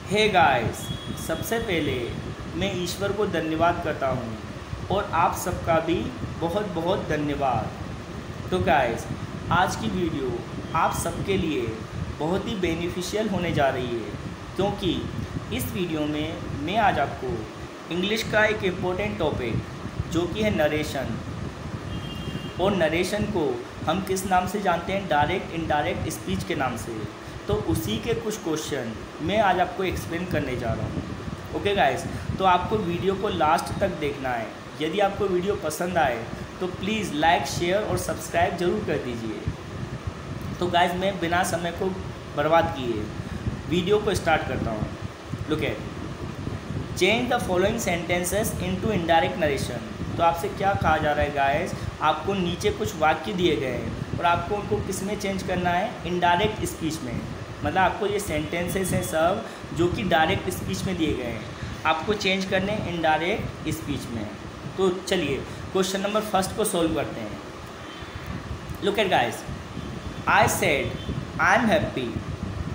Hey guys, सबसे पहले मैं ईश्वर को धन्यवाद करता हूँ और आप सबका भी बहुत बहुत धन्यवाद। तो गाइस, आज की वीडियो आप सबके लिए बहुत ही बेनिफिशियल होने जा रही है, क्योंकि इस वीडियो में मैं आज आपको इंग्लिश का एक इम्पोर्टेंट टॉपिक जो कि है नरेशन, और नरेशन को हम किस नाम से जानते हैं? डायरेक्ट इनडायरेक्ट स्पीच के नाम से। तो उसी के कुछ क्वेश्चन मैं आज आपको एक्सप्लेन करने जा रहा हूँ। ओके गाइस, तो आपको वीडियो को लास्ट तक देखना है। यदि आपको वीडियो पसंद आए तो प्लीज़ लाइक, शेयर और सब्सक्राइब ज़रूर कर दीजिए। तो गाइस, मैं बिना समय को बर्बाद किए वीडियो को स्टार्ट करता हूँ। Look at, change the following sentences into indirect narration. तो आपसे क्या कहा जा रहा है गाइस? आपको नीचे कुछ वाक्य दिए गए हैं और आपको उनको किस में चेंज करना है? इनडायरेक्ट स्पीच में। मतलब आपको ये सेंटेंसेस हैं सब जो कि डायरेक्ट स्पीच में दिए गए हैं, आपको चेंज करने इनडायरेक्ट स्पीच में। तो चलिए क्वेश्चन नंबर फर्स्ट को सोल्व करते हैं। Look at guys, I said I am happy.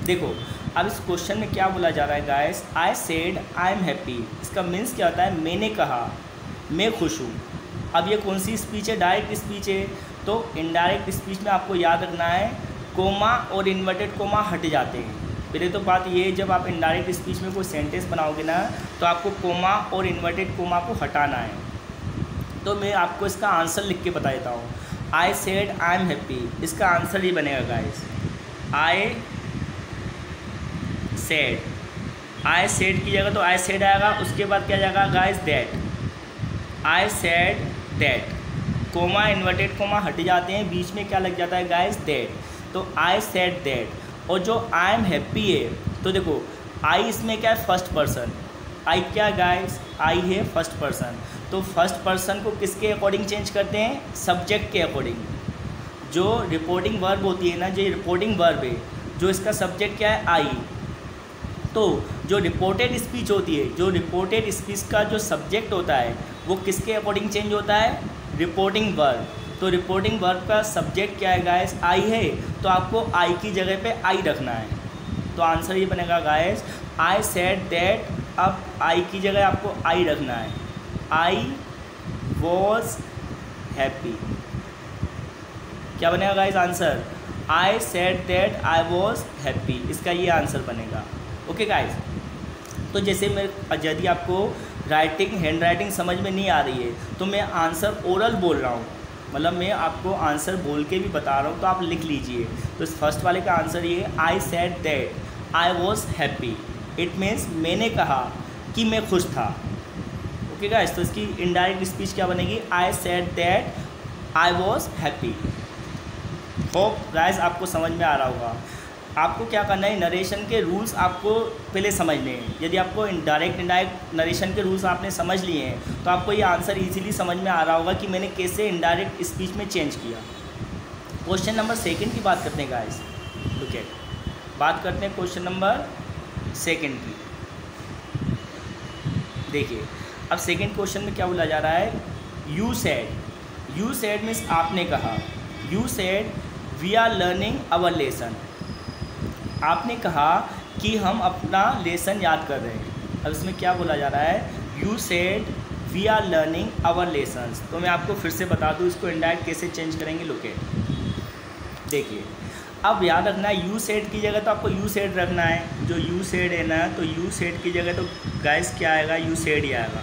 देखो, अब इस क्वेश्चन में क्या बोला जा रहा है guys? I said I am happy. इसका मीन्स क्या होता है? मैंने कहा मैं खुश हूँ। अब ये कौन सी स्पीच है? डायरेक्ट स्पीच है। तो इनडायरेक्ट स्पीच में आपको याद रखना है कोमा और इन्वर्टेड कोमा हट जाते हैं। पहले तो बात ये है, जब आप इनडायरेक्ट स्पीच में कोई सेंटेंस बनाओगे ना, तो आपको कोमा और इन्वर्टेड कोमा को हटाना है। तो मैं आपको इसका आंसर लिख के बता देता हूँ। I said I am happy, इसका आंसर ये बनेगा गाइस, आई सेड की जगह तो आई सेड आएगा। उसके बाद क्या जाएगा guys? That. I said that, coma inverted coma हट जाते हैं, बीच में क्या लग जाता है गाइस? दैट। तो आई सेड दैट। और जो आई एम हैप्पी है, तो देखो आई इसमें क्या है? First person. आई क्या गाइस? आई है फर्स्ट पर्सन। तो फर्स्ट पर्सन को किसके अकॉर्डिंग चेंज करते हैं? सब्जेक्ट के अकॉर्डिंग। जो रिपोर्टिंग वर्ब होती है ना, जो रिपोर्टिंग वर्ब है, जो इसका सब्जेक्ट क्या है? आई। तो जो रिपोर्टेड स्पीच होती है, जो रिपोर्टेड स्पीच का जो सब्जेक्ट होता है, वो किसके अकॉर्डिंग चेंज होता है? Reporting verb. तो रिपोर्टिंग वर्ब का सब्जेक्ट क्या है गाइस? आई है। तो आपको आई की जगह पे आई रखना है। तो आंसर ये बनेगा गाइस, आई सेड दैट। अब आई की जगह आपको आई रखना है। I was happy. क्या बनेगा guys answer? I said that I was happy. इसका ये आंसर बनेगा। ओके गाइस, तो जैसे मैं यदि आपको हैंड राइटिंग समझ में नहीं आ रही है, तो मैं आंसर ओरल बोल रहा हूँ, मतलब मैं आपको आंसर बोल के भी बता रहा हूँ, तो आप लिख लीजिए। तो इस फर्स्ट वाले का आंसर ये है, आई said that I was happy. It means मैंने कहा कि मैं खुश था। ओके गाइस, तो इसकी इनडायरेक्ट स्पीच क्या बनेगी? आई said that I was happy. Hope guys आपको समझ में आ रहा होगा। आपको क्या करना है? नरेशन के रूल्स आपको पहले समझने हैं। यदि आपको डायरेक्ट इनडायरेक्ट नरेशन के रूल्स आपने समझ लिए हैं, तो आपको ये आंसर इजीली समझ में आ रहा होगा कि मैंने कैसे इनडायरेक्ट स्पीच में चेंज किया। क्वेश्चन नंबर सेकंड की बात करते हैं गाइस। लुक एट, बात करते हैं क्वेश्चन नंबर सेकंड की। देखिए, अब सेकंड क्वेश्चन में क्या बोला जा रहा है? You said. You said means आपने कहा। You said we are learning our lesson. आपने कहा कि हम अपना लेसन याद कर रहे हैं। अब इसमें क्या बोला जा रहा है? You said we are learning our lessons. तो मैं आपको फिर से बता दूँ इसको इनडायरेक्ट कैसे चेंज करेंगे। लुक एट, देखिए, अब याद रखना है यू सेड की जगह तो आपको यू सेड रखना है। जो यू सेड है ना, तो यू सेड की जगह तो गाइस क्या आएगा? यू सेड ही आएगा।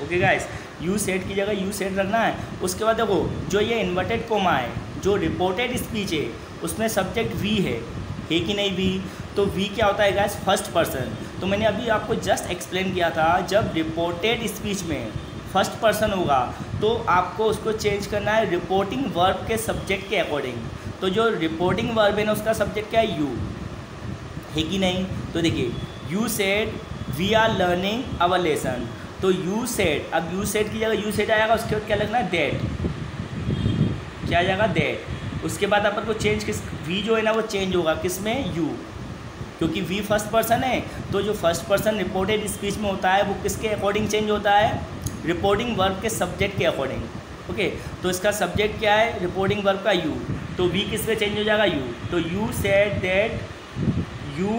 ओके गाइस, यू सेड की जगह यू सेड रखना है। उसके बाद देखो, जो ये इन्वर्टेड कोमा है, जो रिपोर्टेड स्पीच है, उसमें सब्जेक्ट वी है कि नहीं? वी। तो वी क्या होता है गाइस? First person. तो मैंने अभी आपको जस्ट एक्सप्लेन किया था, जब रिपोर्टेड स्पीच में फर्स्ट पर्सन होगा तो आपको उसको चेंज करना है रिपोर्टिंग वर्ब के सब्जेक्ट के अकॉर्डिंग। तो जो रिपोर्टिंग वर्ब है ना, उसका सब्जेक्ट क्या है? यू है कि नहीं? तो देखिए, you said we are learning our lesson. तो यू सेड, अब यू सेड की जगह यू सेड आएगा, उसके बाद क्या लगना है? दैट। क्या आ जाएगा? दैट। उसके बाद अपन को चेंज किस, वी जो है ना वो चेंज होगा किस में? यू, क्योंकि वी फर्स्ट पर्सन है। तो जो फर्स्ट पर्सन रिपोर्टेड स्पीच में होता है वो किसके अकॉर्डिंग चेंज होता है? रिपोर्टिंग वर्ब के सब्जेक्ट के अकॉर्डिंग। ओके, तो इसका सब्जेक्ट क्या है? रिपोर्टिंग वर्ब का यू। तो वी किस पे चेंज हो जाएगा? यू। तो you said that you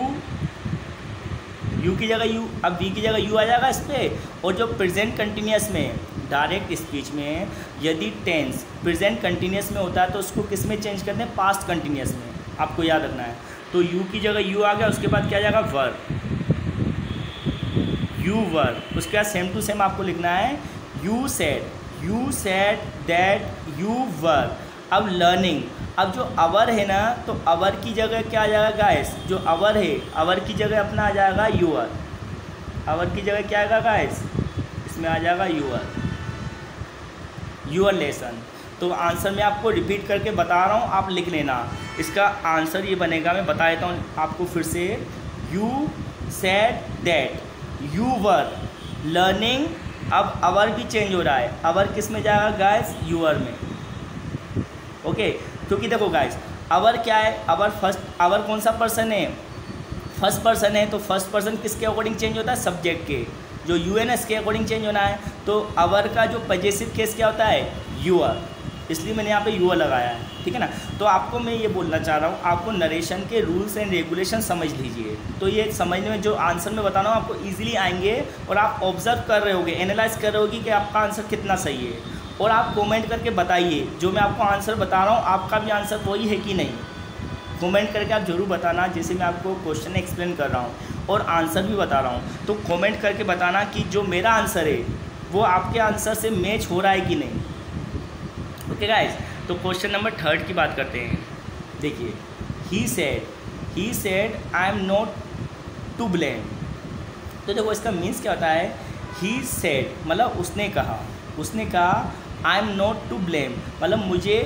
you की जगह यू, अब वी की जगह यू आ जाएगा इस पर। और जो प्रेजेंट कंटिन्यूस में, डायरेक्ट स्पीच में यदि टेंस प्रेजेंट कंटिन्यूस में होता है तो उसको किस में चेंज करते हैं, पास्ट कंटिन्यूस में, आपको याद रखना है। तो यू की जगह यू आ गया, उसके बाद क्या आ जाएगा वर्ब, यू वर्ब। उसके बाद सेम टू सेम आपको लिखना है you said that you verb. अब लर्निंग, अब जो आवर है ना, तो आवर की जगह क्या आ जाएगा गाइस, जो आवर है आवर की जगह अपना आ जाएगा यूअर। आवर की जगह क्या आएगा गाइस, इसमें आ जाएगा यूअर लेसन। तो आंसर मैं आपको रिपीट करके बता रहा हूँ, आप लिख लेना। इसका आंसर ये बनेगा, मैं बता देता हूँ आपको फिर से। You said that you were learning. अब आवर भी चेंज हो रहा है, आवर किस में जाएगा गाइस, यूअर में। ओके, क्योंकि देखो गाइस आवर क्या है, आवर फर्स्ट, आवर कौन सा पर्सन है, फर्स्ट पर्सन है। तो फर्स्ट पर्सन किसके अकॉर्डिंग चेंज होता है, सब्जेक्ट के, जो यूएनएस के अकॉर्डिंग चेंज होना है। तो आवर का जो पजेसिव केस क्या होता है, यूअर, इसलिए मैंने यहाँ पे यूअर लगाया है, ठीक है ना। तो आपको मैं ये बोलना चाह रहा हूँ, आपको नरेशन के रूल्स एंड रेगुलेशन समझ लीजिए, तो ये समझने में जो आंसर मैं बता रहा हूँ आपको ईजिली आएंगे। और आप ऑब्जर्व कर रहे होगे, एनालाइज कर रहे होगे कि आपका आंसर कितना सही है। और आप कमेंट करके बताइए, जो मैं आपको आंसर बता रहा हूँ आपका भी आंसर वही है कि नहीं। कमेंट करके आप ज़रूर बताना, जैसे मैं आपको क्वेश्चन एक्सप्लेन कर रहा हूँ और आंसर भी बता रहा हूँ, तो कमेंट करके बताना कि जो मेरा आंसर है वो आपके आंसर से मैच हो रहा है कि नहीं। ओके गाइस, तो क्वेश्चन नंबर 3 की बात करते हैं। देखिए, he said I am not to blame. तो देखो इसका मीन्स क्या होता है, ही सेड मतलब उसने कहा I am not to blame, मतलब मुझे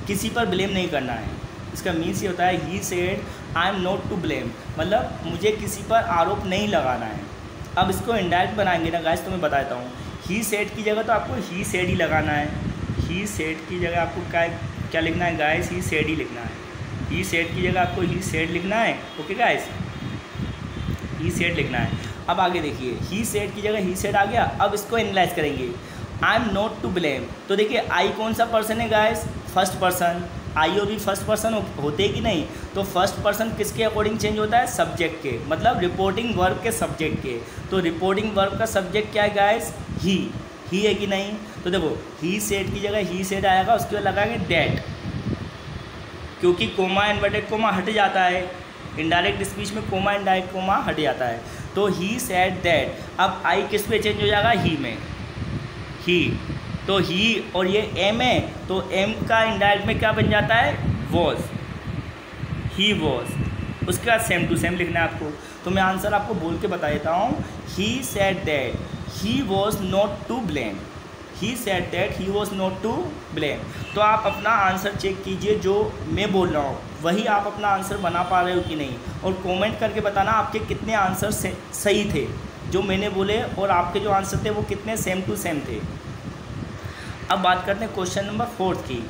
किसी पर ब्लेम नहीं करना है। इसका मीन्स ये होता है, he said I am not to blame, मतलब मुझे किसी पर आरोप नहीं लगाना है। अब इसको इनडायरेक्ट बनाएंगे ना गाइस, तो मैं बता देता हूँ। ही सेड की जगह तो आपको ही सेड ही लगाना है। ही सेड की जगह आपको क्या लिखना है गाइस, ही सेड ही लिखना है। ही सेड की जगह आपको ही सेड लिखना है। ओके गाइस, ही सेड लिखना है। अब आगे देखिए, ही सेड की जगह ही सेड आ गया। अब इसको एनालाइज करेंगे, I am not to blame. तो देखिए आई कौन सा पर्सन है गाइस, फर्स्ट पर्सन। आई और भी फर्स्ट पर्सन होते कि नहीं, तो फर्स्ट पर्सन किसके अकॉर्डिंग चेंज होता है, सब्जेक्ट के, मतलब रिपोर्टिंग वर्ब के सब्जेक्ट के। तो रिपोर्टिंग वर्ब का सब्जेक्ट क्या है गाइस, ही है कि नहीं। तो देखो ही सेड की जगह ही सेड आएगा, उसके बाद लगाएंगे डैट, क्योंकि कोमा इन्वर्टेड कोमा हट जाता है, इनडायरेक्ट स्पीच में कोमा इनडायरेक्ट कोमा हट जाता है। तो ही सेड दैट, अब आई किस पे चेंज हो जाएगा, ही में, ही। तो ही और ये एम है, तो एम का इनडायरेक्ट में क्या बन जाता है, वॉज, ही वॉज। उसके बाद सेम टू सेम लिखना है आपको। तो मैं आंसर आपको बोल के बता देता हूँ, he said that he was not to blame. He said that he was not to blame. तो आप अपना आंसर चेक कीजिए, जो मैं बोल रहा हूँ वही आप अपना आंसर बना पा रहे हो कि नहीं, और कमेंट करके बताना आपके कितने आंसर सही थे जो मैंने बोले, और आपके जो आंसर थे वो कितने सेम टू सेम थे। अब बात करते हैं क्वेश्चन नंबर 4 की।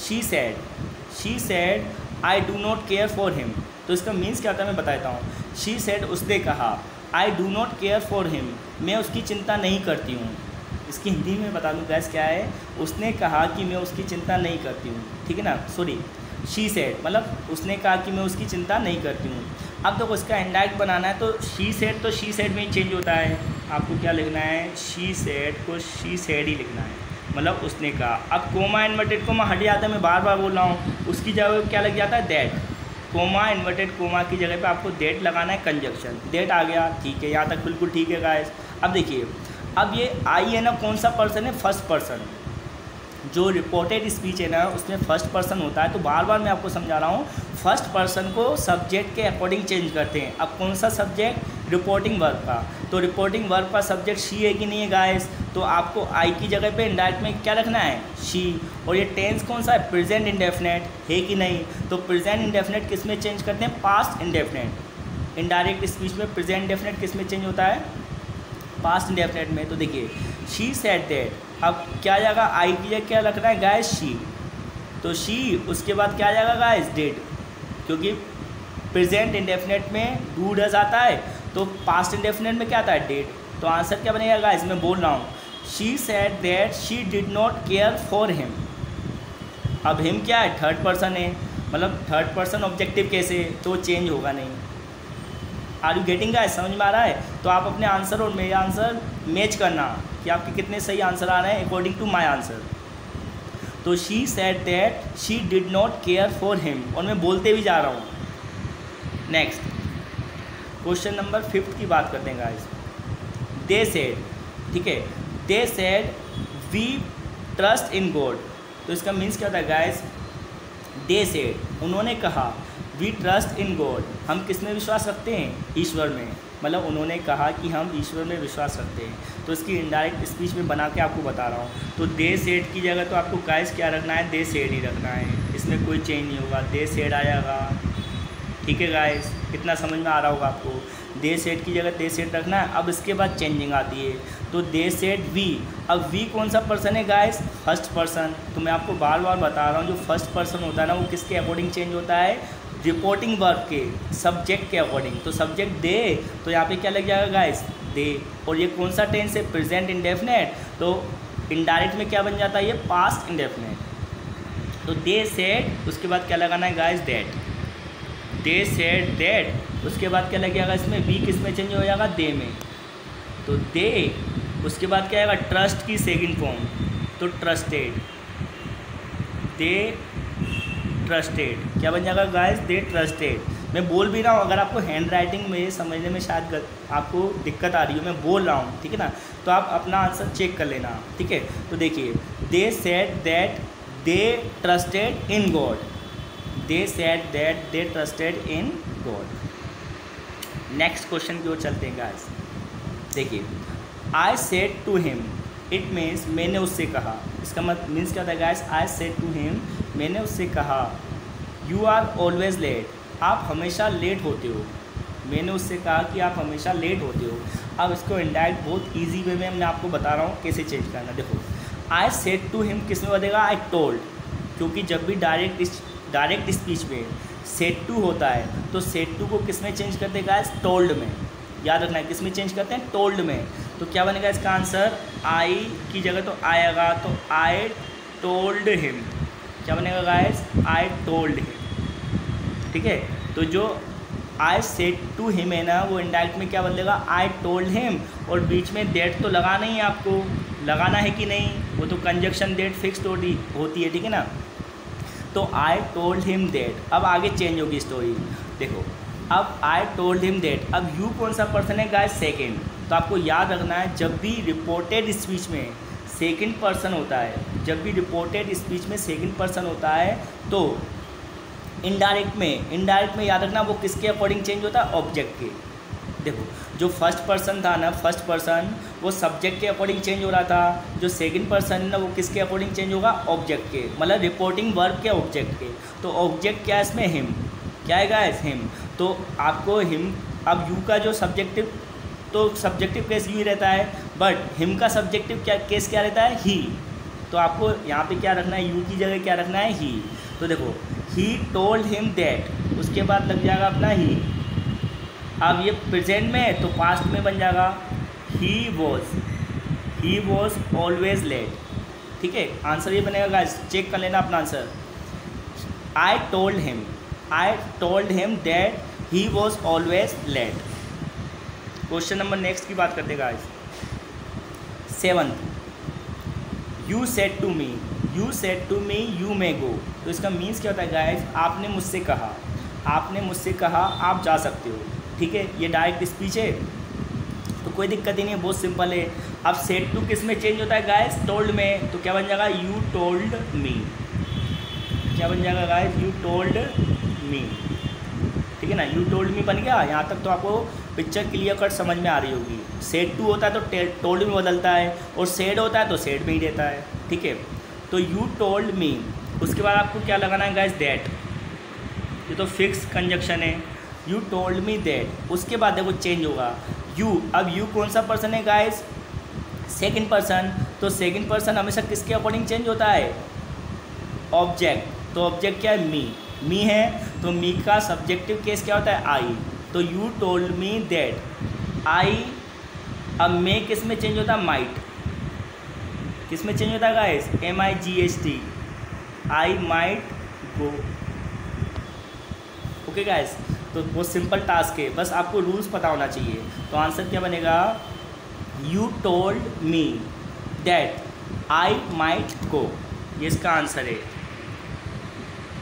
She said I do not care for him. तो इसका मीन्स क्या होता है मैं बताता हूँ। शी सेड उसने कहा, I do not care for him, मैं उसकी चिंता नहीं करती हूँ। इसकी हिंदी में बता दूँ गैस क्या है, उसने कहा कि मैं उसकी चिंता नहीं करती हूँ, ठीक है ना, सॉरी, शी सेड मतलब उसने कहा कि मैं उसकी चिंता नहीं करती हूँ। अब देखो इसका इनडायरेक्ट बनाना है, तो शी सेड, तो शी सेड में ही चेंज होता है। आपको क्या लिखना है, शी सेड को शी सेड ही लिखना है, मतलब उसने कहा। अब कोमा इन्वर्टेड कोमा हट जाता है, मैं बार बार बोल रहा हूँ, उसकी जगह क्या लग जाता है, दैट। कोमा इन्वर्टेड कोमा की जगह पे आपको दैट लगाना है, कंजक्शन, दैट आ गया, ठीक है, यहाँ तक बिल्कुल ठीक है गाइस। अब देखिए, अब ये आई है ना, कौन सा पर्सन है, फर्स्ट पर्सन। जो रिपोर्टेड स्पीच है ना उसमें फर्स्ट पर्सन होता है, तो बार बार मैं आपको समझा रहा हूँ, फर्स्ट पर्सन को सब्जेक्ट के अकॉर्डिंग चेंज करते हैं। अब कौन सा सब्जेक्ट, रिपोर्टिंग वर्ब का, तो रिपोर्टिंग वर्ब का सब्जेक्ट शी है कि नहीं है गाइस, तो आपको आई की जगह पे इनडायरेक्ट में क्या रखना है, शी। और ये टेंस कौन सा है, प्रेजेंट इंडेफिनेट है कि नहीं, तो प्रेजेंट इंडेफिनेट किस में चेंज करते हैं, पास्ट इंडेफिनेट। इनडायरेक्ट स्पीच में प्रेजेंट इंडेफिनेट किस में चेंज होता है, पास्ट इंडेफिनेट में। तो देखिए शी सेड दैट, अब क्या जाएगा, आई की जगह क्या रखना है गाइस, शी, तो शी, उसके बाद क्या जाएगा गाइस, डिड, क्योंकि प्रेजेंट इंडेफिनेट में डू डज आता है, तो पास्ट इंडेफिनेट में क्या आता है, डिड। तो आंसर क्या बनेगा गाइस, मैं बोल रहा हूँ, she said that she did not care for him. अब हिम क्या है, थर्ड पर्सन है, मतलब थर्ड पर्सन ऑब्जेक्टिव कैसे, तो चेंज होगा नहीं। आर यू गेटिंग गाइस, समझ में आ रहा है? तो आप अपने आंसर और मेरे आंसर मैच करना कि आपके कितने सही आंसर आ रहे हैं अकॉर्डिंग टू माई आंसर। तो she said that she did not care for him, और मैं बोलते भी जा रहा हूँ। नेक्स्ट क्वेश्चन नंबर 5 की बात करते हैं गाइस। दे सेड, ठीक है, they said we trust in God. तो इसका मीन्स क्या होता है गाइस? दे सेड, उन्होंने कहा, वी ट्रस्ट इन गॉड, हम किस में विश्वास रखते हैं? ईश्वर में। मतलब उन्होंने कहा कि हम ईश्वर में विश्वास रखते हैं। तो इसकी इनडायरेक्ट स्पीच में बना के आपको बता रहा हूँ। तो दे सेड की जगह तो आपको गाइस क्या रखना है? दे सेड ही रखना है, इसमें कोई चेंज नहीं होगा, दे सेड आएगा। ठीक है गाइस, कितना समझ में आ रहा होगा आपको? दे सेड की जगह दे सेड रखना है। अब इसके बाद चेंजिंग आती है, तो दे सेड वी। अब वी कौन सा पर्सन है गाइस? First person. तो मैं आपको बार बार बता रहा हूँ, जो फर्स्ट पर्सन होता है ना, वो किसके अकॉर्डिंग चेंज होता है? रिपोर्टिंग वर्ब के, सब्जेक्ट के अकॉर्डिंग। तो सब्जेक्ट दे, तो यहाँ पे क्या लग जाएगा गाइस? दे। और ये कौन सा टेंस है? Present indefinite. तो इनडायरेक्ट में क्या बन जाता है? ये पास्ट इंडेफिनेट। तो दे सेड, उसके बाद क्या लगाना है guys? That. They said that, उसके बाद क्या लग जाएगा इसमें? वी किस में चेंज हो जाएगा? दे में। तो दे, उसके बाद क्या आएगा? ट्रस्ट की सेकंड फॉर्म, तो ट्रस्टेड। दे ट्रस्टेड, क्या बन जाएगा गाइस? दे ट्रस्टेड। मैं बोल भी रहा हूँ, अगर आपको हैंड राइटिंग में समझने में शायद आपको दिक्कत आ रही हो, मैं बोल रहा हूँ, ठीक है ना, तो आप अपना आंसर चेक कर लेना, ठीक है। तो देखिए, they said that they trusted in God, they said that they trusted in God. Next question की ओर चलते हैं गाइस। देखिए, I said to him, it means मैंने उससे कहा। इसका मतलब मीन्स क्या होता है guys? I said to him, मैंने उससे कहा, यू आर ऑलवेज लेट, आप हमेशा लेट होते हो। मैंने उससे कहा कि आप हमेशा लेट होते हो। अब इसको इनडायरेक्ट बहुत इजी वे में मैं आपको बता रहा हूँ कैसे चेंज करना। देखो, आई सेड टू हिम किस में बदलेगा? आई टोल्ड, क्योंकि जब भी डायरेक्ट स्पीच में सेड टू होता है तो सेड टू को किस में चेंज करते हैं गाइस? टोल्ड में। याद रखना है, किस में चेंज करते हैं? टोल्ड में। तो क्या बनेगा इसका आंसर? आई की जगह तो आएगा, तो आई टोल्ड हिम। क्या बनेगा गाइस? आई टोल्ड हिम। ठीक है, तो जो आई सेड टू हिम है ना, वो इनडायरेक्ट में क्या बदलेगा? आई टोल्ड हिम। और बीच में दैट तो लगाना ही है, आपको लगाना है कि नहीं? वो तो कंजक्शन दैट फिक्स्ड होती है, ठीक है ना। तो आई टोल्ड हिम दैट। अब आगे चेंज होगी स्टोरी। देखो, अब आई टोल्ड हिम दैट, अब यू कौन सा पर्सन है गाइस? सेकेंड। तो आपको याद रखना है, जब भी रिपोर्टेड स्पीच में सेकंड पर्सन होता है, जब भी रिपोर्टेड स्पीच में सेकंड पर्सन होता है, तो इनडायरेक्ट में याद रखना वो किसके अकॉर्डिंग चेंज होता है? ऑब्जेक्ट के। देखो, जो फर्स्ट पर्सन था ना, फर्स्ट पर्सन वो सब्जेक्ट के अकॉर्डिंग चेंज हो रहा था। जो सेकंड पर्सन है ना, वो किसके अकॉर्डिंग चेंज होगा? ऑब्जेक्ट के, मतलब रिपोर्टिंग वर्ब के ऑब्जेक्ट के। तो ऑब्जेक्ट क्या है इसमें? हिम। क्या है गाइस? हिम। तो आपको हिम, अब यू का जो सब्जेक्टिव, तो सब्जेक्टिव केस यू ही रहता है, बट हिम का सब्जेक्टिव केस क्या रहता है? ही। तो आपको यहाँ पे क्या रखना है? यू की जगह क्या रखना है? ही। तो देखो, ही टोल्ड हिम दैट, उसके बाद लग जाएगा अपना ही। अब ये प्रेजेंट में है तो पास्ट में बन जाएगा ही वॉज ऑलवेज लेट। ठीक है, आंसर ये बनेगा गाइस, चेक कर लेना अपना answer. I told him that he was always late. Question number next की बात करते हैं guys. 7th, you said to me you may go. तो इसका मीन्स क्या होता है गाइस? आपने मुझसे कहा आप जा सकते हो। ठीक है, ये डायरेक्ट स्पीच है तो कोई दिक्कत ही नहीं है, बहुत सिंपल है। अब सेड टू किस में चेंज होता है गाइस? टोल्ड में। तो क्या बन जाएगा? You told me. क्या बन जाएगा गाइस? You told me. ठीक है ना, यू टोल्ड मी बन गया। यहाँ तक तो आपको पिक्चर क्लियर कट समझ में आ रही होगी। सेड टू होता है तो टोल्ड में बदलता है, और सेड होता है तो सेड में ही रहता है। ठीक है, तो यू टोल्ड मी, उसके बाद आपको क्या लगाना है गाइस? दैट। ये तो फिक्स कंजक्शन है, यू टोल्ड मी दैट। उसके बाद देखो चेंज होगा यू। अब यू कौन सा पर्सन है गाइस? Second person. तो सेकंड पर्सन हमेशा किसके अकॉर्डिंग चेंज होता है? ऑब्जेक्ट। तो ऑब्जेक्ट क्या है? मी है, तो मी का सब्जेक्टिव केस क्या होता है? आई। तो you told me that I. अब मे किस में चेंज होता है? माइट। किस में चेंज होता है guys? MIGHT, I might go. Okay guys, तो वो सिंपल टास्क है, बस आपको रूल्स पता होना चाहिए। तो आंसर क्या बनेगा, you told me that I might go, ये इसका आंसर है।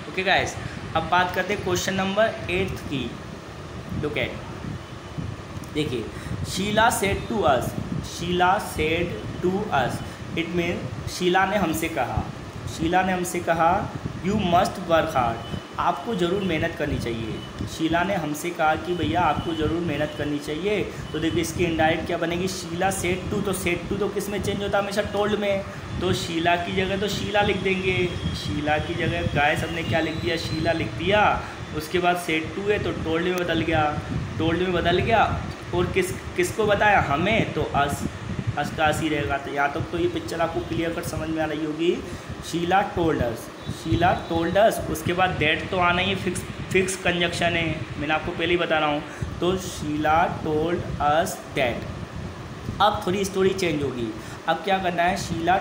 ओके गाइस, अब बात करते हैं क्वेश्चन नंबर 8 की। लुक एट, देखिए, Sheela said to us, Sheela said to us, it mean Sheela ने हमसे कहा, शीला ने हमसे कहा यू मस्ट वर्क हार्ड, आपको ज़रूर मेहनत करनी चाहिए। शीला ने हमसे कहा कि भैया आपको ज़रूर मेहनत करनी चाहिए। तो देखिए इसकी इनडायरेक्ट क्या बनेगी, शीला सेड टू, तो सेड टू तो किस में चेंज होता है, हमेशा टोल्ड में, तो शीला की जगह तो शीला लिख देंगे, शीला की जगह गाइस हमने क्या लिख दिया, शीला लिख दिया। उसके बाद सेड टू है तो टोल्ड में बदल गया, टोल्ड में बदल गया, और किसको बताया, हमें, तो अस का अस ही रहेगा। तो यहाँ तक तो ये पिक्चर आपको क्लियर कर समझ में आ रही होगी। Sheela told us, Sheela told us, उसके बाद दैट तो आना ही फिक्स कंजक्शन है, मैंने आपको पहले ही बता रहा हूँ। तो शीला टोल्ड अस दैट। अब थोड़ी स्टोरी चेंज होगी, अब क्या करना है, शीला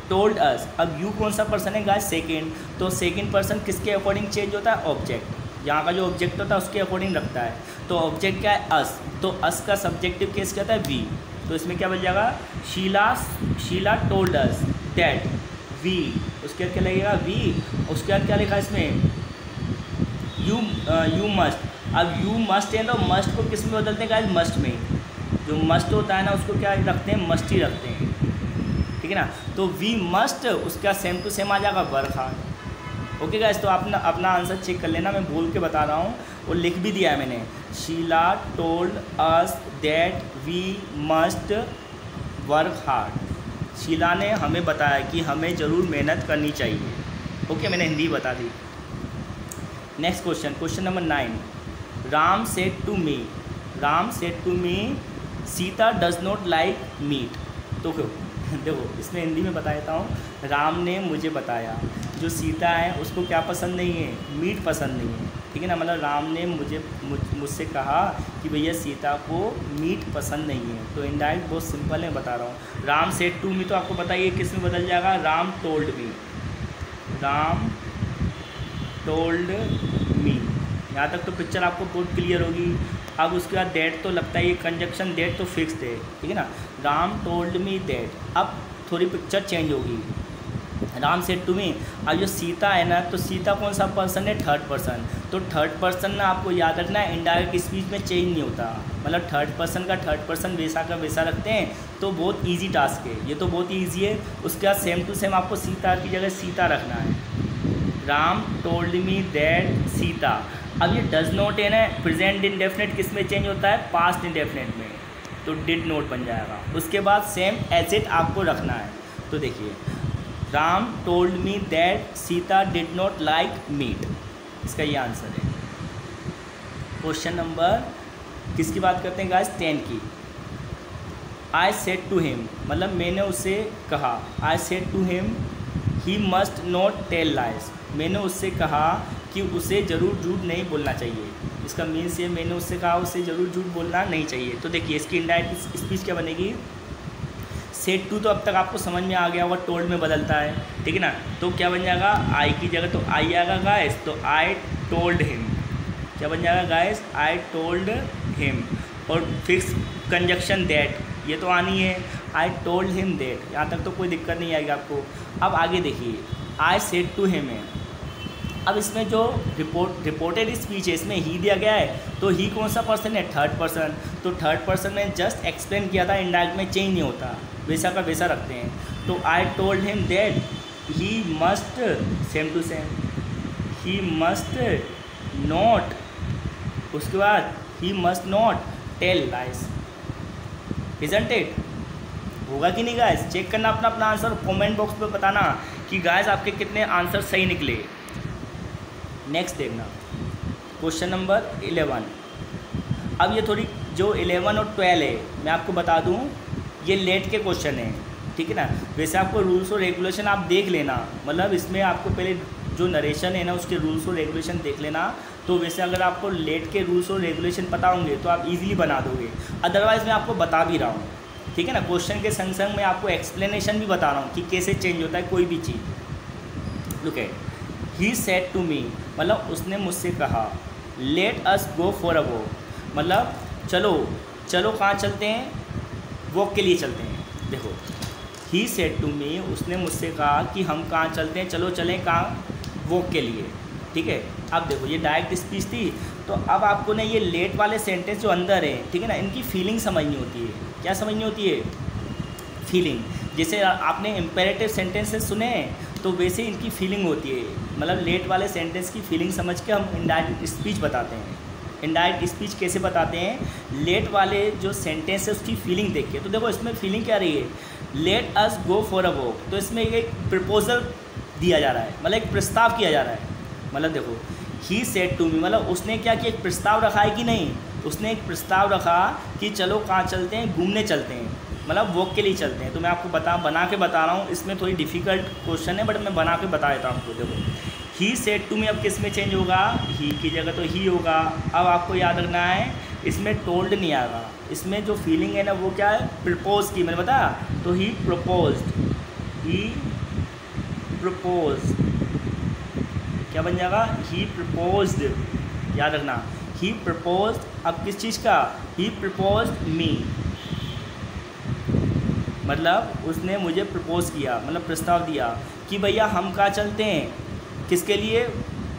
टोल्ड अस, अब यू कौन सा पर्सन है गाइस, सेकेंड, तो सेकेंड पर्सन किसके अकॉर्डिंग चेंज होता है, ऑब्जेक्ट, यहाँ का जो ऑब्जेक्ट होता है उसके अकॉर्डिंग रखता है। तो ऑब्जेक्ट क्या है, अस, तो अस का सब्जेक्टिव केस क्या होता है, वी, तो इसमें क्या बन जाएगा, Sheela told us that we, उसके बाद क्या लगेगा, वी, उसके बाद क्या लिखा इसमें, यू मस्ट। अब यू मस्ट है तो मस्ट को किस में बदलते हैं गाइस, मस्ट में, जो मस्ट होता है ना उसको क्या रखते हैं, मस्ट ही रखते हैं, ठीक है ना। तो वी मस्ट, उसका सेम टू सेम आ जाएगा वर्क हार्ड। ओके गाइस, तो अपना आंसर चेक कर लेना, मैं बोल के बता रहा हूँ और लिख भी दिया है मैंने, Sheela told us that we must work hard, Sheela ने हमें बताया कि हमें ज़रूर मेहनत करनी चाहिए। ओके, मैंने हिंदी बता दी। Next question, question number 9, Ram said to me, Ram said to me Sita does not like meat. तो देखो इसमें हिंदी में बता देता हूँ, राम ने मुझे बताया जो सीता है उसको क्या पसंद नहीं है, मीट पसंद नहीं है, ठीक है ना। मतलब राम ने मुझसे कहा कि भैया सीता को मीट पसंद नहीं है। तो इनडायरेक्ट बहुत सिंपल है, बता रहा हूँ। राम सेड टू मी तो आपको बताइए किस में बदल जाएगा, राम टोल्ड मी, राम टोल्ड मी। यहाँ तक तो पिक्चर आपको बहुत क्लियर होगी। अब उसके बाद दैट तो लगता है ये कंजक्शन दैट तो फिक्स्ड है, ठीक है ना, राम टोल्ड मी दैट। अब थोड़ी पिक्चर चेंज होगी, राम सेड टू मी, अब जो सीता है ना, तो सीता कौन सा पर्सन है, थर्ड पर्सन। तो थर्ड पर्सन ना आपको याद रखना है, इनडायरेक्ट स्पीच में चेंज नहीं होता, मतलब थर्ड पर्सन का थर्ड पर्सन वैसा का वैसा रखते हैं। तो बहुत ईजी टास्क है ये, तो बहुत ही ईजी है। उसके बाद सेम टू सेम आपको सीता की जगह सीता रखना है, Ram told me that Sita. अब ये डज नॉट है ना, प्रेजेंट इंडेफिनिट किस में चेंज होता है, पास्ट इंडेफिनिट में, तो डिड नॉट बन जाएगा। उसके बाद सेम एज इट आपको रखना है। तो देखिए, Ram told me that Sita did not like meat, इसका ये आंसर है। क्वेश्चन नंबर किसकी बात करते हैं गाइस, 10 की। आई सेड टू हिम, मतलब मैंने उसे कहा, I said to him he must not tell lies, मैंने उससे कहा कि उसे ज़रूर झूठ नहीं बोलना चाहिए। इसका मीन्स ये, मैंने उससे कहा उसे ज़रूर झूठ बोलना नहीं चाहिए। तो देखिए इसकी इनडायरेक्ट स्पीच क्या बनेगी, सेड टू तो अब तक आपको समझ में आ गया होगा, टोल्ड में बदलता है, ठीक है ना। तो क्या बन जाएगा, आई की जगह तो आई आएगा गाइस, तो आई टोल्ड हिम, क्या बन जाएगा गाइस, आई टोल्ड हिम, और फिक्स कंजक्शन दैट, ये तो आनी है, आई टोल्ड हिम दैट। यहाँ तक तो कोई दिक्कत नहीं आएगी आपको। अब आगे देखिए, आई सेड टू हिम है, अब इसमें जो रिपोर्टेड स्पीच है इसमें ही दिया गया है, तो ही कौन सा पर्सन है, थर्ड पर्सन। तो थर्ड पर्सन में जस्ट एक्सप्लेन किया था, इनडायरेक्ट में चेंज नहीं होता, वैसा का वैसा रखते हैं। तो I told him that he must, same to same, he must not, उसके बाद he must not tell lies, isn't it. होगा कि नहीं गाइस, चेक करना अपना अपना आंसर, कमेंट बॉक्स में बताना कि गाइस आपके कितने आंसर सही निकले। नेक्स्ट देखना, क्वेश्चन नंबर 11। अब ये थोड़ी जो 11 और 12 है, मैं आपको बता दूं ये लेट के क्वेश्चन है, ठीक है ना। वैसे आपको रूल्स और रेगुलेशन आप देख लेना, मतलब इसमें आपको पहले जो नरेशन है ना उसके रूल्स और रेगुलेशन देख लेना। तो वैसे अगर आपको लेट के रूल्स और रेगुलेशन पता होंगे तो आप इजीली बना दोगे, अदरवाइज़ मैं आपको बता भी रहा हूँ, ठीक है ना। क्वेश्चन के संग संग मैं आपको एक्सप्लेनेशन भी बता रहा हूँ कि कैसे चेंज होता है कोई भी चीज़। Look at, he said to me, मतलब उसने मुझसे कहा, let us go for a walk, मतलब चलो चलो कहाँ चलते हैं, वॉक के लिए चलते हैं। देखो ही सेड टू मी, उसने मुझसे कहा कि हम कहाँ चलते हैं, चलो चलें कहाँ, वॉक के लिए, ठीक है। अब देखो ये डायरेक्ट स्पीच थी, तो अब आपको ना ये लेट वाले सेंटेंस जो अंदर है, ठीक है ना, इनकी फीलिंग समझनी होती है। क्या समझनी होती है? फीलिंग। जैसे आपने इम्पेरेटिव सेंटेंसेस सुने हैं तो वैसे इनकी फीलिंग होती है, मतलब लेट वाले सेंटेंस की फीलिंग समझ के हम इनडायरेक्ट स्पीच बताते हैं। इनडायरेक्ट स्पीच कैसे बताते हैं? लेट वाले जो सेंटेंस है उसकी फीलिंग देख के। तो देखो इसमें फीलिंग क्या रही है, late us go for a walk, तो इसमें एक प्रपोजल दिया जा रहा है, मतलब एक प्रस्ताव किया जा रहा है। मतलब देखो ही सेड टू मी, मतलब उसने क्या किया, एक प्रस्ताव रखा है कि नहीं, उसने एक प्रस्ताव रखा कि चलो कहाँ चलते हैं, घूमने चलते हैं, मतलब वॉक के लिए चलते हैं। तो मैं आपको बना के बता रहा हूँ, इसमें थोड़ी डिफ़िकल्ट क्वेश्चन है बट मैं बना के बता देता हूँ आपको। देखो ही सेड टू मी अब किस में चेंज होगा, ही की जगह तो ही होगा। अब आपको याद रखना है इसमें टोल्ड नहीं आएगा, इसमें जो फीलिंग है ना वो क्या है, प्रपोज की, मैंने बताया। तो ही प्रपोज्ड, क्या बन जाएगा, ही प्रपोज्ड, याद रखना ही प्रपोज्ड। अब किस चीज़ का, ही प्रपोज्ड मी, मतलब उसने मुझे प्रपोज किया, मतलब प्रस्ताव दिया कि भैया हम कहाँ चलते हैं, किसके लिए,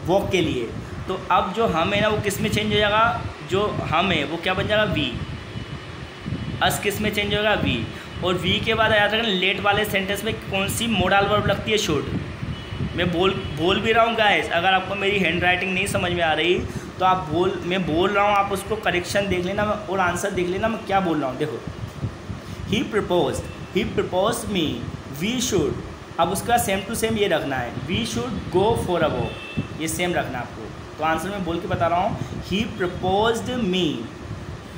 वॉक के लिए। तो अब जो हम है ना वो किस में चेंज हो जाएगा, जो हम है वो क्या बन जाएगा, वी। अस किस में चेंज होगा, वी। और वी के बाद याद रखना लेट वाले सेंटेंस में कौन सी मोडल वर्ब लगती है, शुड। मैं बोल भी रहा हूँ गाइस, अगर आपको मेरी हैंड राइटिंग नहीं समझ में आ रही तो आप मैं बोल रहा हूँ, आप उसको करेक्शन देख लेना और आंसर देख लेना मैं क्या बोल रहा हूँ। देखो he proposed me, we should, अब उसका सेम टू सेम ये रखना है, we should go for a walk, ये सेम रखना है आपको। तो आंसर मैं बोल के बता रहा हूँ, he proposed me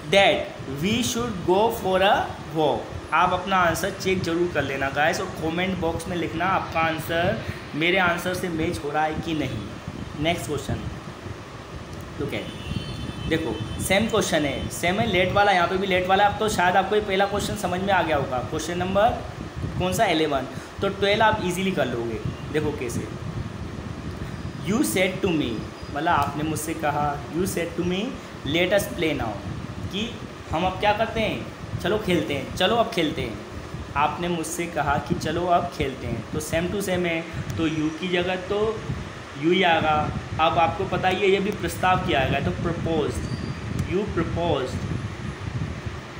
that we should go for a walk. आप अपना आंसर चेक जरूर कर लेना गाइस, और कमेंट बॉक्स में लिखना आपका आंसर मेरे आंसर से मैच हो रहा है कि नहीं। नेक्स्ट क्वेश्चन लुक एट, देखो सेम क्वेश्चन है, सेम है, लेट वाला, यहाँ पे भी लेट वाला। अब तो शायद आपको ये पहला क्वेश्चन समझ में आ गया होगा, क्वेश्चन नंबर कौन सा, 11। तो 12 आप इजीली कर लोगे। देखो कैसे, यू सेड टू मी, मतलब आपने मुझसे कहा, you said to me let us play now, कि हम अब क्या करते हैं, चलो खेलते हैं, चलो अब खेलते हैं। आपने मुझसे कहा कि चलो अब खेलते हैं, तो सेम टू सेम है, तो यू की जगह तो यू ही आएगा। अब आपको पता ही है ये भी प्रस्ताव किया आएगा, तो प्रपोज्ड, यू प्रपोज्ड,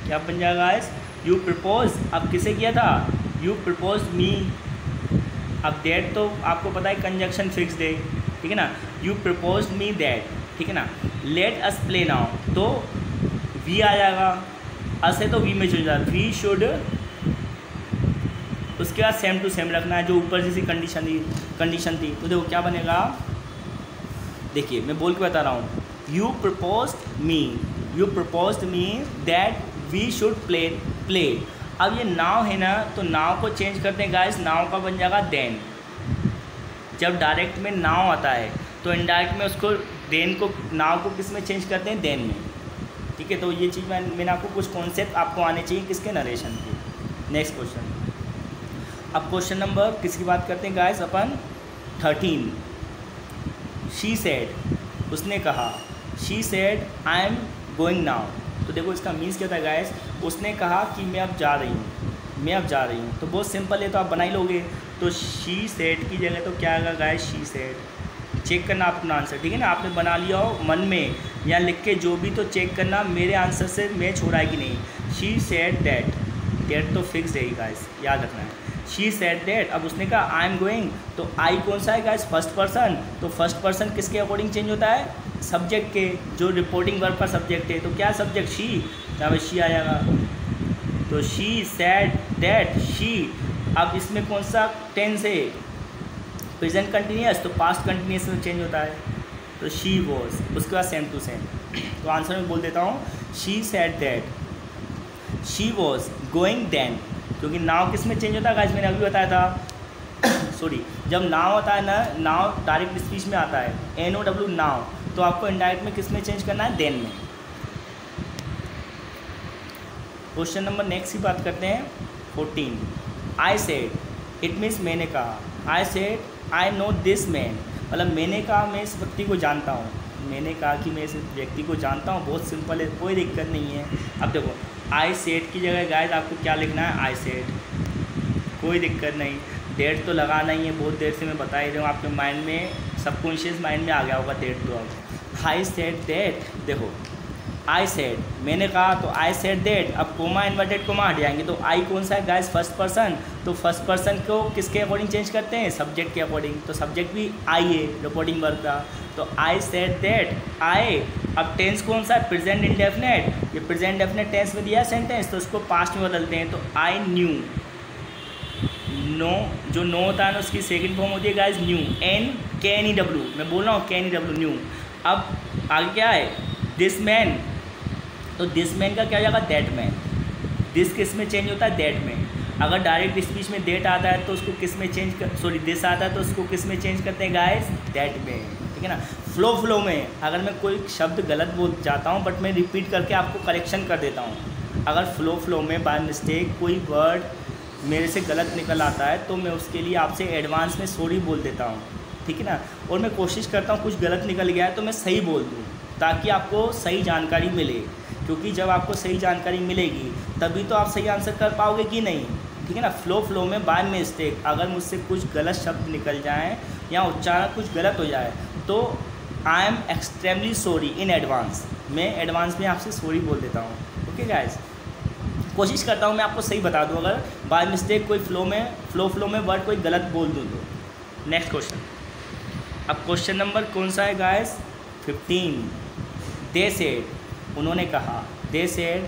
क्या बन जाएगा गाइस, यू प्रपोज। अब किसे किया था, यू प्रपोज्ड मी। अब दैट तो आपको पता है कंजक्शन फिक्स्ड है, ठीक है ना, यू प्रपोज्ड मी दैट, ठीक है ना। लेट अस प्ले नाउ, तो वी आ जाएगा, अस है तो वी में चल जाएगा, वी शुड। उसके बाद सेम टू सेम रखना है, जो ऊपर जैसी कंडीशन थी। तो देखो क्या बनेगा, देखिए मैं बोल के बता रहा हूँ, you proposed me that we should play. अब ये नाव है ना, तो नाव को चेंज करते हैं गाइस, नाव का बन जाएगा देन। जब डायरेक्ट में नाव आता है तो इनडायरेक्ट में उसको देन को, नाव को किस में चेंज करते हैं, देन में, ठीक है। तो ये चीज़ मैंने आपको कुछ कॉन्सेप्ट आपको आने चाहिए किसके, नरेशन के। नेक्स्ट क्वेश्चन, अब क्वेश्चन नंबर किसकी बात करते हैं गाइस, अपन 13। शी सेड, उसने कहा, she said I am going now. तो देखो इसका मीन्स क्या था गाइस, उसने कहा कि मैं अब जा रही हूँ, तो बहुत सिंपल है, तो आप बना ही लोगे। तो शी सेड की जगह तो क्या आएगा गाइस, शी सेड। चेक करना अपना आंसर, ठीक है ना, आपने बना लिया हो मन में या लिख के जो भी, तो चेक करना मेरे आंसर से मैच हो रहा है कि नहीं। शी सेड दैट तो फिक्स है गाइस, याद रखना है। शी सेड दैट, अब उसने कहा आई एम गोइंग, तो आई कौन सा है गाइस, फर्स्ट पर्सन। तो फर्स्ट पर्सन किसके अकॉर्डिंग चेंज होता है, सब्जेक्ट के, जो रिपोर्टिंग वर्ब का सब्जेक्ट है। तो क्या सब्जेक्ट, शी, यहाँ पे शी आ जाएगा। तो शी सेड दैट, शी। अब इसमें कौन सा टेंस है, प्रेजेंट कंटिन्यूअस, तो पास्ट कंटिन्यूअस में चेंज होता है। तो शी वॉज, उसके बाद सेम टू सेम। तो आंसर में बोल देता हूँ, she said that she was going then, क्योंकि नाव किस में चेंज होता है गाइस, मैंने अभी बताया था सॉरी, जब नाव होता है ना, नाव डायरेक्ट स्पीच में आता है, NOW नाव, तो आपको इनडायरेक्ट में किस में चेंज करना है, देन में। क्वेश्चन नंबर नेक्स्ट की बात करते हैं 14। आई सेड, इट मीन्स मैंने कहा, I said I know this man, मतलब मैंने कहा मैं इस व्यक्ति को जानता हूँ, मैंने कहा कि मैं इस व्यक्ति को जानता हूँ, बहुत सिंपल है, कोई दिक्कत नहीं है। अब देखो आई सेड की जगह गाइस आपको क्या लिखना है, आई सेड, कोई दिक्कत नहीं। डेट तो लगाना ही है, बहुत देर से मैं बता ही रहा हूँ, आपके माइंड में सबकॉन्शियस माइंड में आ गया होगा डेट। तो अब आई सेड डेट, देखो आई सेड मैंने कहा तो आई सेड डेट, अब कोमा इन्वर्टेड कोमा हट जाएंगे तो आई कौन सा है गाइस, फर्स्ट पर्सन, तो फर्स्ट पर्सन को किसके अकॉर्डिंग चेंज करते हैं, सब्जेक्ट के अकॉर्डिंग, तो सब्जेक्ट भी आई है रिपोर्टिंग वर्ब का, तो आई सेड डेट आई। अब टेंस कौन सा है, प्रेजेंट इंडेफिनेट, ये प्रेजेंट डेफिनेट टेंस में दिया सेंटेंस तो उसको पास्ट में बदलते हैं, तो आई न्यू, नो जो नो होता है ना उसकी सेकंड फॉर्म होती है गाइस न्यू, एन के एन ई डब्ल्यू, मैं बोल रहा हूँ के एन ई डब्ल्यू, न्यू। अब आगे क्या है, दिस मैन, तो दिस मैन का क्या हो जाएगा, दैट मैन, दिस किस में चेंज होता है, दैट में। अगर डायरेक्ट स्पीच में दैट आता है तो उसको किस में चेंज कर, सॉरी दिस आता है तो उसको किस में चेंज करते हैं गाइस, दैट में, ठीक है ना। फ्लो में अगर मैं कोई शब्द गलत बोल जाता हूँ बट मैं रिपीट करके आपको करेक्शन कर देता हूँ, अगर फ्लो में बाय मिस्टेक कोई वर्ड मेरे से गलत निकल आता है तो मैं उसके लिए आपसे एडवांस में सॉरी बोल देता हूँ, ठीक है ना। और मैं कोशिश करता हूँ कुछ गलत निकल गया है तो मैं सही बोल दूँ ताकि आपको सही जानकारी मिले, क्योंकि जब आपको सही जानकारी मिलेगी तभी तो आप सही आंसर कर पाओगे कि नहीं, ठीक है ना। फ्लो में बाय मिस्टेक अगर मुझसे कुछ गलत शब्द निकल जाएँ या उच्चारण कुछ गलत हो जाए तो I am extremely sorry in advance, मैं एडवांस में आपसे सॉरी बोल देता हूँ, ओके गाइस। कोशिश करता हूँ मैं आपको सही बता दूँ अगर बाय मिस्टेक कोई फ्लो में वर्ड कोई गलत बोल दूँ तो। नेक्स्ट क्वेश्चन, अब क्वेश्चन नंबर कौन सा है गाइस, 15। दे सेड, उन्होंने कहा, they said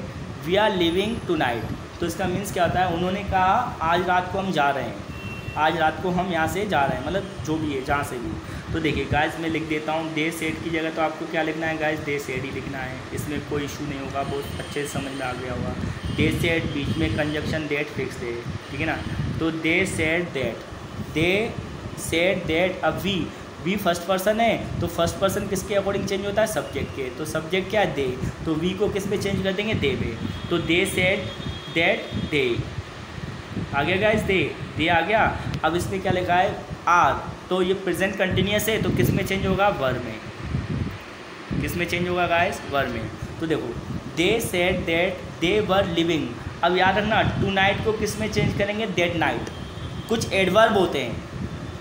we are living tonight, तो इसका मीन्स क्या होता है, उन्होंने कहा आज रात को हम जा रहे हैं, आज रात को हम यहाँ से जा रहे हैं, मतलब जो भी है जहाँ से भी। तो देखिए गाइस मैं लिख देता हूँ दे सेड की जगह, तो आपको क्या लिखना है गाइस, दे सेड ही लिखना है, इसमें कोई इशू नहीं होगा, बहुत अच्छे से समझ में आ गया होगा। दे सेड बीच में कंजक्शन डेट फिक्स है, ठीक है ना। तो दे said that, they said that, अब वी फर्स्ट पर्सन है तो फर्स्ट पर्सन किसके अकॉर्डिंग चेंज होता है, सब्जेक्ट के, तो सब्जेक्ट क्या है, दे, तो वी को किस में चेंज कर देंगे, दे में, तो दे सेड दैट दे, आ गया गाइस, दे आ गया। अब इसमें क्या लिखा है, आर, तो ये प्रेजेंट कंटिन्यूस है तो किस में चेंज होगा, वर में, किस में चेंज होगा गाइस, वर में। तो देखो दे said that they were living, अब याद रखना टू नाइट को किस में चेंज करेंगे, दैट नाइट। कुछ एडवर्ब होते हैं,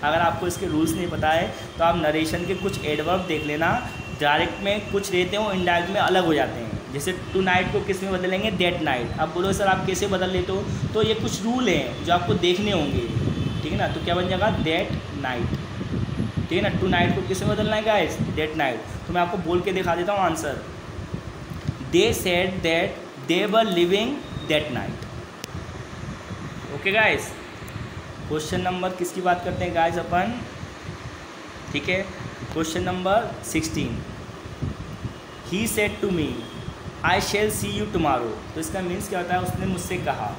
अगर आपको इसके रूल्स नहीं पता है तो आप नरेशन के कुछ एडवर्ब देख लेना, डायरेक्ट में कुछ रहते हैं इनडायरेक्ट में अलग हो जाते हैं। जैसे टू नाइट को किस में बदलेंगे, दैट नाइट। अब बोलो सर आप कैसे बदल लेते हो, तो ये कुछ रूल हैं जो आपको देखने होंगे, ठीक है ना। तो क्या बन जाएगा, दैट नाइट, ठीक है ना। टू नाइट को किस में बदलना है गाइस, दैट नाइट। तो मैं आपको बोल के दिखा देता हूँ answer, they said that they were living that night, okay guys. Question number किसकी बात करते हैं गाइस अपन, ठीक है। Question number 16, he said to me I shall see you tomorrow, तो इसका मीन्स क्या होता है, उसने मुझसे कहा,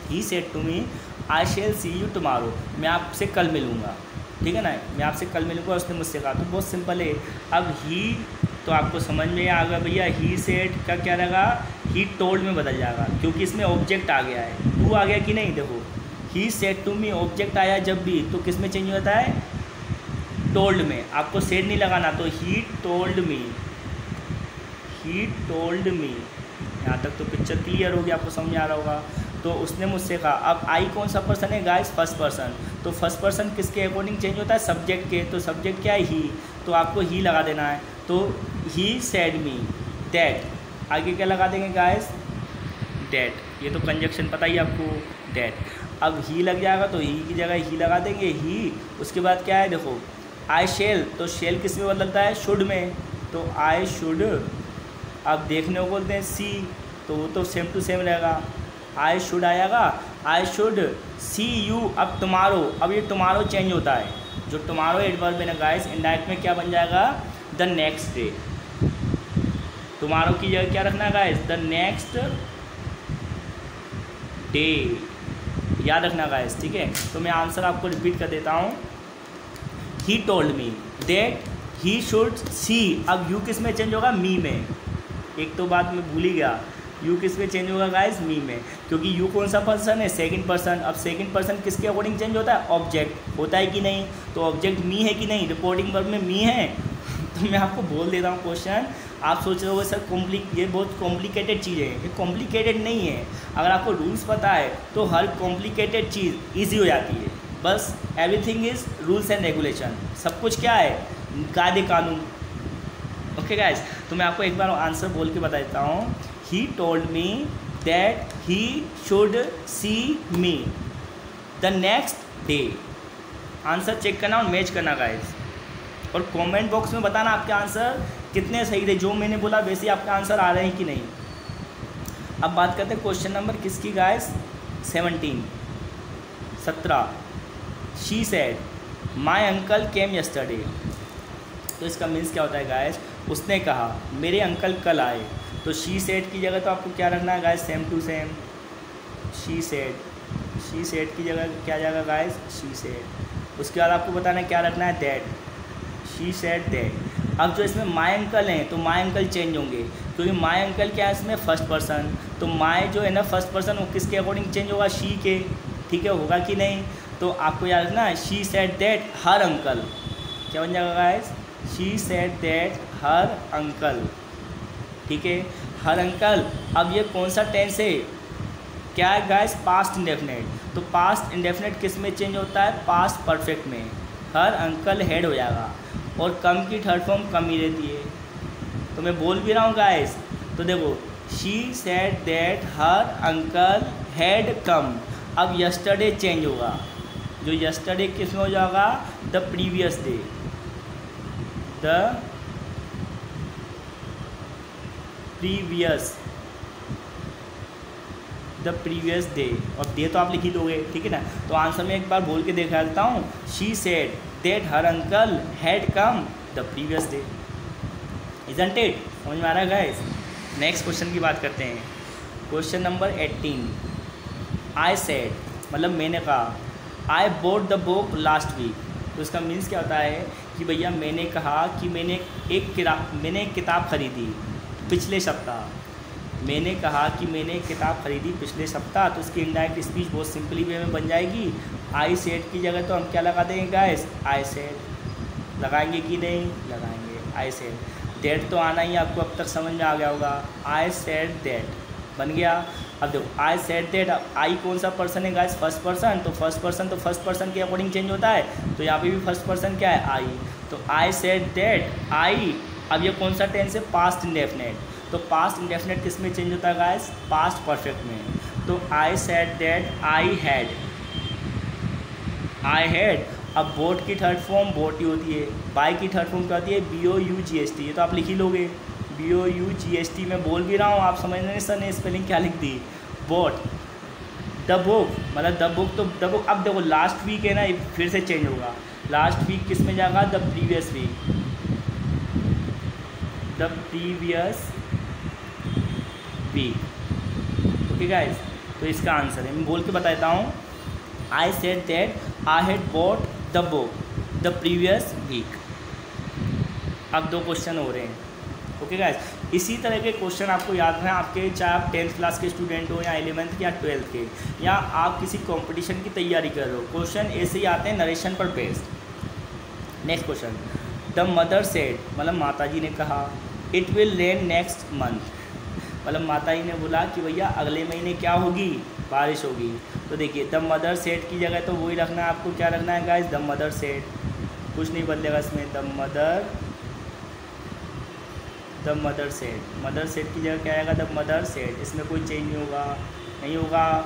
he said to me I shall see you tomorrow, मैं आपसे कल मिलूँगा, ठीक है ना, मैं आपसे कल मिलूँगा, उसने मुझसे कहा। तो बहुत सिंपल है। अब ही तो आपको समझ में आ गया भैया, ही सेड का क्या रहेगा, ही टोल्ड में बदल जाएगा क्योंकि इसमें ऑब्जेक्ट आ गया है, टू आ गया कि नहीं। देखो he said to me object आया जब भी तो किस में चेंज होता है, टोल्ड में। आपको सेड नहीं लगाना, तो ही टोल्ड मी, ही टोल्ड मी, यहाँ तक तो पिक्चर क्लियर होगी, आपको समझ आ रहा होगा। तो उसने मुझसे कहा, अब आई कौन सा पर्सन है गाइस, फर्स्ट पर्सन, तो फर्स्ट पर्सन किसके अकॉर्डिंग चेंज होता है, सब्जेक्ट के, तो सब्जेक्ट क्या है, ही, तो आपको ही लगा देना है। तो ही सेड मी दैट, आगे क्या लगा देंगे गाइस, दैट, ये तो कंजक्शन पता ही आपको, दैट। अब ही लग जाएगा तो ही की जगह ही लगा देंगे, ही। उसके बाद क्या है, देखो आई शेल, तो शेल किस में बदलता है, शुड में, तो आई शुड। अब देखने को बोलते हैं सी, तो वो तो सेम टू सेम रहेगा, आई शुड आएगा, आई शुड सी यू। अब टुमारो, अब ये टुमारो चेंज होता है, जो टुमारो एडवर्ब है ना गाइस, इनडायरेक्ट में क्या बन जाएगा, द नेक्स्ट डे। टुमारो की जगह क्या रखना है गाइस, द नेक्स्ट डे, याद रखना गाइस, ठीक है। तो मैं आंसर आपको रिपीट कर देता हूँ, he told me that he should सी। अब यू किस में चेंज होगा, मी में, एक तो बात मैं भूल ही गया, यू किस में चेंज होगा गाइस, मी में, क्योंकि यू कौन सा पर्सन है, सेकंड पर्सन। अब सेकंड पर्सन किसके अकॉर्डिंग चेंज होता है, ऑब्जेक्ट होता है कि नहीं, तो ऑब्जेक्ट मी है कि नहीं, रिपोर्टिंग वर्ब में मी है, तो मैं आपको बोल देता हूँ क्वेश्चन, आप सोच रहे हो सर ये बहुत कॉम्प्लिकेटेड चीज़ है, ये कॉम्प्लिकेटेड नहीं है। अगर आपको रूल्स पता है तो हर कॉम्प्लिकेटेड चीज़ ईजी हो जाती है। बस everything is rules and regulation, सब कुछ क्या है, कायदे कानून। ओके गाइस, तो मैं आपको एक बार आंसर बोल के बता देता हूँ। He told me that he should see me the next day. Answer check करना और मैच करना गाइस, और कमेंट बॉक्स में बताना आपके आंसर कितने सही थे, जो मैंने बोला वैसे आपका आंसर आ रहे हैं कि नहीं। अब बात करते हैं क्वेश्चन नंबर किसकी guys, 17। She said my uncle came yesterday. तो इसका मीन्स क्या होता है गाइस, उसने कहा मेरे अंकल कल आए। तो शी सेड की जगह तो आपको क्या रखना है guys, same to same she said की जगह क्या जाएगा गाइस, शी सेड। उसके बाद आपको बताना है क्या रखना है, दैट, शी सेड दैट। अब जो इसमें माई अंकल हैं तो माई अंकल चेंज होंगे, क्योंकि माई अंकल क्या है इसमें फर्स्ट पर्सन, तो माई जो है ना फर्स्ट पर्सन वो किसके अकॉर्डिंग चेंज होगा, शी के। ठीक है, होगा कि नहीं। तो आपको याद रखना है she said that her uncle, क्या बन जाएगा guys, she said that her uncle. ठीक है, हर अंकल। अब ये कौन सा टेंस है, क्या है गाइस, पास्ट इंडेफिनेट। तो पास्ट इंडेफिनेट किस में चेंज होता है, पास्ट परफेक्ट में। हर अंकल हेड हो जाएगा, और कम की थर्ड फॉर्म कम ही रहती है। तो मैं बोल भी रहा हूँ गाइस, तो देखो she said that her uncle had come. अब यस्टरडे चेंज होगा, जो यस्टरडे किस में हो जाएगा, the previous day, the previous day, और डे तो आप लिख ही दोगे। ठीक है ना। तो आंसर में एक बार बोल के देखा देता हूँ, she said that her uncle had come the previous day. Isn't it, समझ में आ रहा है गाइस। नेक्स्ट क्वेश्चन की बात करते हैं, क्वेश्चन नंबर 18। आई सेड मतलब मैंने कहा, I bought the book last week. तो इसका मीन्स क्या होता है कि भैया मैंने कहा कि मैंने एक किताब खरीदी पिछले सप्ताह। मैंने कहा कि मैंने एक किताब खरीदी पिछले सप्ताह, तो इसकी इनडायरेक्ट स्पीच बहुत सिंपली वे में बन जाएगी। आई सेड की जगह तो हम क्या लगा देंगे गाइस, आई सेड। लगाएंगे कि नहीं, लगाएंगे, आई सेड। दैट तो आना ही आपको अब तक समझ में आ गया होगा, आई सेड दैट बन गया। अब देखो आई सेड दैट, आई कौन सा पर्सन है गाइस, फर्स्ट पर्सन। तो फर्स्ट पर्सन के अकॉर्डिंग चेंज होता है, तो यहाँ पे भी फर्स्ट पर्सन क्या है, आई। तो आई सेड दैट आई। अब ये कौन सा टेंस है, पास्ट इंडेफिनेट। तो पास्ट इंडेफिनेट किस में चेंज होता है गाइस, पास्ट परफेक्ट में। तो आई सेड दैट आई हैड। अब बोट की थर्ड फॉर्म बोट ही होती है, बाई की थर्ड फॉर्म क्या होती है, BOUGST। ये तो आप लिख ही लोगे, BOUGST। मैं बोल भी रहा हूँ, आप समझ रहे हैं सर ने स्पेलिंग क्या लिख दी, बोट। द बुक मतलब द बुक, तो द बुक। अब देखो लास्ट वीक है ना, फिर से चेंज होगा। लास्ट वीक किस में जाएगा, the previous week, the previous week. Okay guys, तो इसका आंसर है, मैं बोल के बताता हूँ, I said that I had bought the book the previous week. अब 2 क्वेश्चन हो रहे हैं। ओके गाइस, इसी तरह के क्वेश्चन आपको याद रखें, आपके चाहे आप 10th क्लास के स्टूडेंट हो या 11th या 12th के, या आप किसी कंपटीशन की तैयारी कर रहे हो, क्वेश्चन ऐसे ही आते हैं नरेशन पर based. Next question, the mother said मतलब माता जी ने कहा, it will rain next month. मतलब माता जी ने बोला कि भैया अगले महीने क्या होगी, बारिश होगी। तो देखिए द मदर सेड की जगह तो वही रखना है आपको, क्या रखना है गाइस, द मदर सेड। कुछ नहीं बदलेगा इसमें, the mother said. Mother said की जगह क्या आएगा, द मदर सेड। इसमें कोई चेंज नहीं होगा।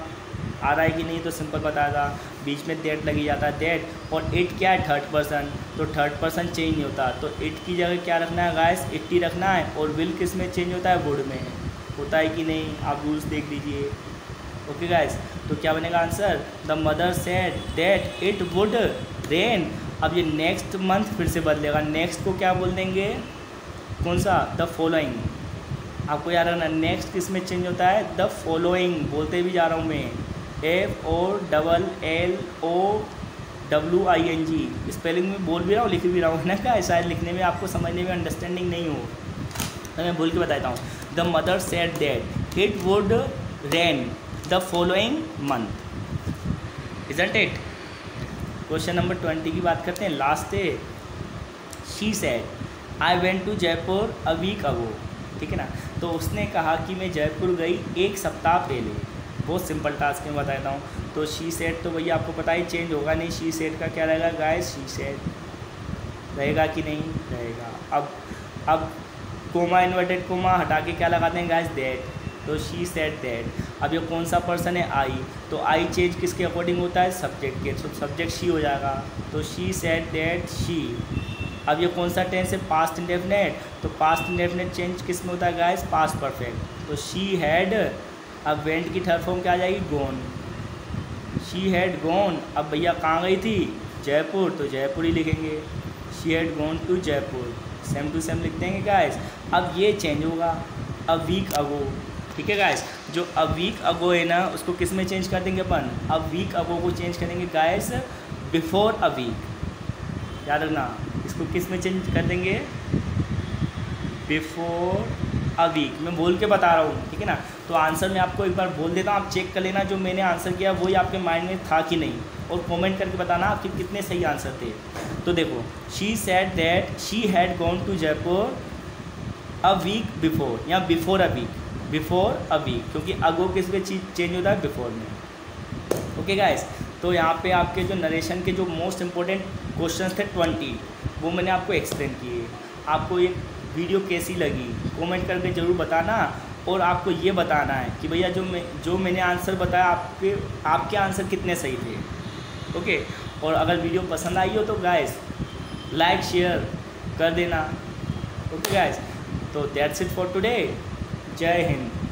आ रहा है कि नहीं, तो सिंपल बताएगा, बीच में दैट लगी जाता है, दैट। और इट क्या है, थर्ड पर्सन, तो थर्ड पर्सन चेंज नहीं होता, तो इट की जगह क्या रखना है गाइस, इट ही रखना है। और विल किस में चेंज होता है, वुड में। होता है कि नहीं, आप रूल्स देख लीजिए। ओके गाइस, तो क्या बनेगा answer, the mother said that it would rain. अब ये नेक्स्ट मंथ फिर से बदलेगा, नेक्स्ट को क्या बोल देंगे, कौन सा, द फॉलोइंग। आपको याद रखना नेक्स्ट किस में चेंज होता है, द फॉलोइंग। बोलते भी जा रहा हूँ मैं, FOLLOWING। स्पेलिंग में बोल भी रहा हूँ, लिख भी रहा हूँ ना, क्या शायद लिखने में आपको समझने में अंडरस्टैंडिंग नहीं हो, तो मैं बोल के बताता हूँ। The mother said that it would rain the following month. Isn't it. Question number 20 की बात करते हैं, लास्ट है। She said I went to Jaipur a week ago, ठीक है ना। तो उसने कहा कि मैं जयपुर गई एक सप्ताह पहले। बहुत सिंपल टास्क में बताता हूँ। तो शी सेड तो भैया आपको पता ही चेंज होगा नहीं, शी सेड का क्या रहेगा गाइस, शी सेड रहेगा कि नहीं रहेगा। अब कोमा इन्वर्टेड कोमा हटा के क्या लगाते हैं गाइस, दैट। तो शी सेड दैट। अब ये कौन सा पर्सन है, आई। तो आई चेंज किसके अकॉर्डिंग होता है, सब्जेक्ट के। तो सब्जेक्ट शी हो जाएगा। तो शी सेड दैट शी। अब ये कौन सा टेंस है, पास्ट इंडेफिनेट। तो पास्ट इंडेफिनेट चेंज किस में होता है गाइस, पास्ट परफेक्ट। तो शी हैड। अब वेंट की थर्ड फॉर्म क्या आ जाएगी, गोन। शी हैड गोन। अब भैया कहाँ गई थी, जयपुर। तो जयपुर ही लिखेंगे, she had gone to Jaipur. Same to same लिख देंगे गाइस। अब ये चेंज होगा अ वीक अगो, ठीक है गाइस। जो अ वीक अगो है ना, उसको किस में चेंज कर देंगे अपन, अ वीक अगो को चेंज करेंगे गाइस बिफोर अ वीक। याद रखना, इसको किस में चेंज कर देंगे, बिफोर अ वीक। मैं बोल के बता रहा हूँ, ठीक है ना। तो आंसर मैं आपको एक बार बोल देता हूँ, आप चेक कर लेना जो मैंने आंसर किया वही आपके माइंड में था कि नहीं, और कमेंट करके बताना आपके कितने सही आंसर थे। तो देखो, she said that she had gone to Jaipur a week before, या before a week, before a week, क्योंकि अगो किस में चेंज होता है, बिफोर में। ओके गाइस, तो यहाँ पे आपके जो नरेशन के जो मोस्ट इंपॉर्टेंट क्वेश्चंस थे 20, वो मैंने आपको एक्सप्लेन किए। आपको ये वीडियो कैसी लगी कमेंट करके ज़रूर बताना, और आपको ये बताना है कि भैया जो मैंने आंसर बताया आपके आंसर कितने सही थे। ओके, और अगर वीडियो पसंद आई हो तो गाइस लाइक शेयर कर देना। ओके गाइस, तो दैट्स इट फॉर टुडे। जय हिंद।